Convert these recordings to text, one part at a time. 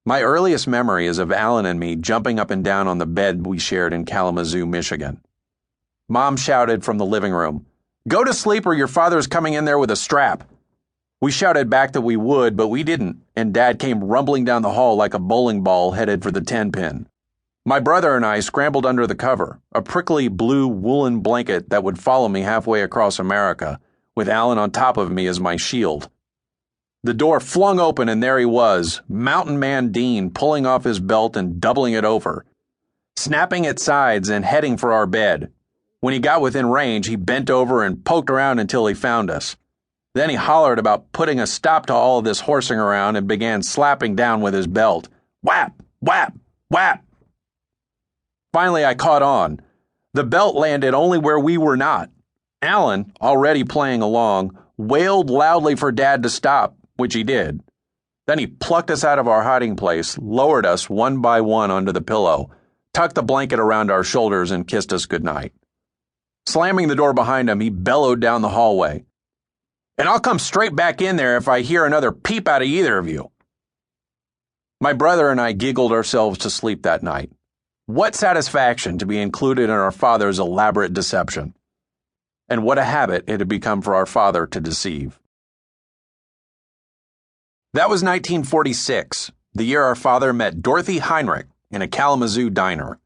My earliest memory is of Alan and me jumping up and down on the bed we shared in Kalamazoo, Michigan. Mom shouted from the living room, "Go to sleep or your father's coming in there with a strap." We shouted back that we would, but we didn't, and Dad came rumbling down the hall like a bowling ball headed for the 10-pin. My brother and I scrambled under the cover, a prickly blue woolen blanket that would follow me halfway across America, with Alan on top of me as my shield. The door flung open and there he was, Mountain Man Dean, pulling off his belt and doubling it over, snapping its sides and heading for our bed. When he got within range, he bent over and poked around until he found us. Then he hollered about putting a stop to all of this horsing around and began slapping down with his belt. Whap! Whap! Whap! Finally, I caught on. The belt landed only where we were not. Alan, already playing along, wailed loudly for Dad to stop, which he did. Then he plucked us out of our hiding place, lowered us one by one onto the pillow, tucked the blanket around our shoulders, and kissed us goodnight. Slamming the door behind him, he bellowed down the hallway. "And I'll come straight back in there if I hear another peep out of either of you." My brother and I giggled ourselves to sleep that night. What satisfaction to be included in our father's elaborate deception. And what a habit it had become for our father to deceive. That was 1946, the year our father met Dorothy Heinrich in a Kalamazoo diner.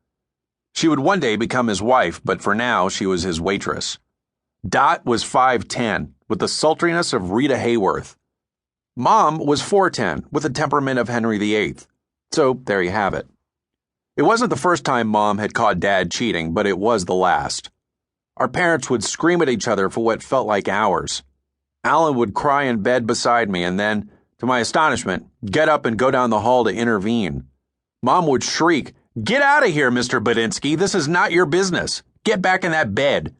She would one day become his wife, but for now she was his waitress. Dot was 5'10", with the sultriness of Rita Hayworth. Mom was 4'10", with the temperament of Henry VIII. So there you have it. It wasn't the first time Mom had caught Dad cheating, but it was the last. Our parents would scream at each other for what felt like hours. Alan would cry in bed beside me and then, to my astonishment, get up and go down the hall to intervene. Mom would shriek, "Get out of here, Mr. Badinsky. This is not your business. Get back in that bed."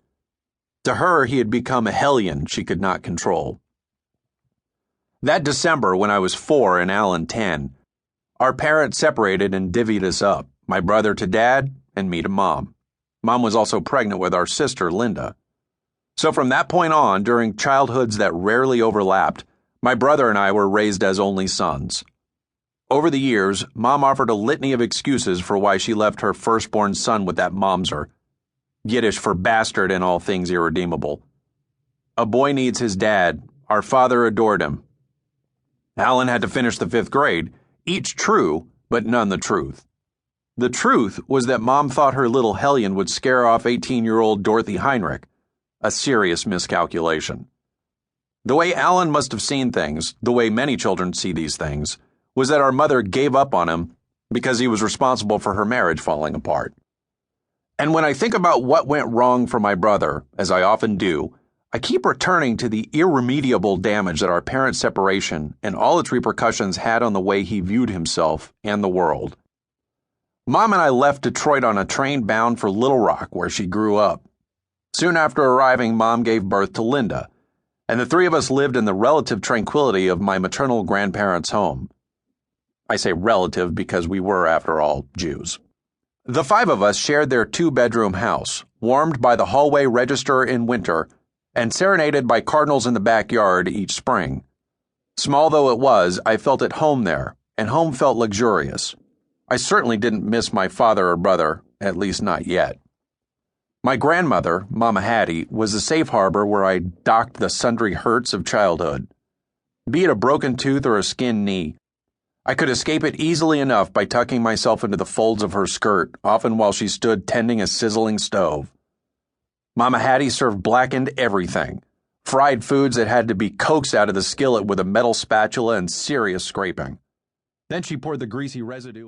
To her, he had become a hellion she could not control. That December, when I was 4 and Alan 10, our parents separated and divvied us up, my brother to Dad and me to Mom. Mom was also pregnant with our sister, Linda. So from that point on, during childhoods that rarely overlapped, my brother and I were raised as only sons. Over the years, Mom offered a litany of excuses for why she left her firstborn son with that momser. Yiddish for bastard and all things irredeemable. A boy needs his dad. Our father adored him. Alan had to finish the 5th grade, each true, but none the truth. The truth was that Mom thought her little hellion would scare off 18-year-old Dorothy Heinrich, a serious miscalculation. The way Alan must have seen things, the way many children see these things, was that our mother gave up on him because he was responsible for her marriage falling apart. And when I think about what went wrong for my brother, as I often do, I keep returning to the irremediable damage that our parents' separation and all its repercussions had on the way he viewed himself and the world. Mom and I left Detroit on a train bound for Little Rock, where she grew up. Soon after arriving, Mom gave birth to Linda, and the three of us lived in the relative tranquility of my maternal grandparents' home. I say relative because we were, after all, Jews. The 5 of us shared their 2-bedroom house, warmed by the hallway register in winter and serenaded by cardinals in the backyard each spring. Small though it was, I felt at home there, and home felt luxurious. I certainly didn't miss my father or brother, at least not yet. My grandmother, Mama Hattie, was a safe harbor where I docked the sundry hurts of childhood. Be it a broken tooth or a skinned knee, I could escape it easily enough by tucking myself into the folds of her skirt, often while she stood tending a sizzling stove. Mama Hattie served blackened everything, fried foods that had to be coaxed out of the skillet with a metal spatula and serious scraping. Then she poured the greasy residue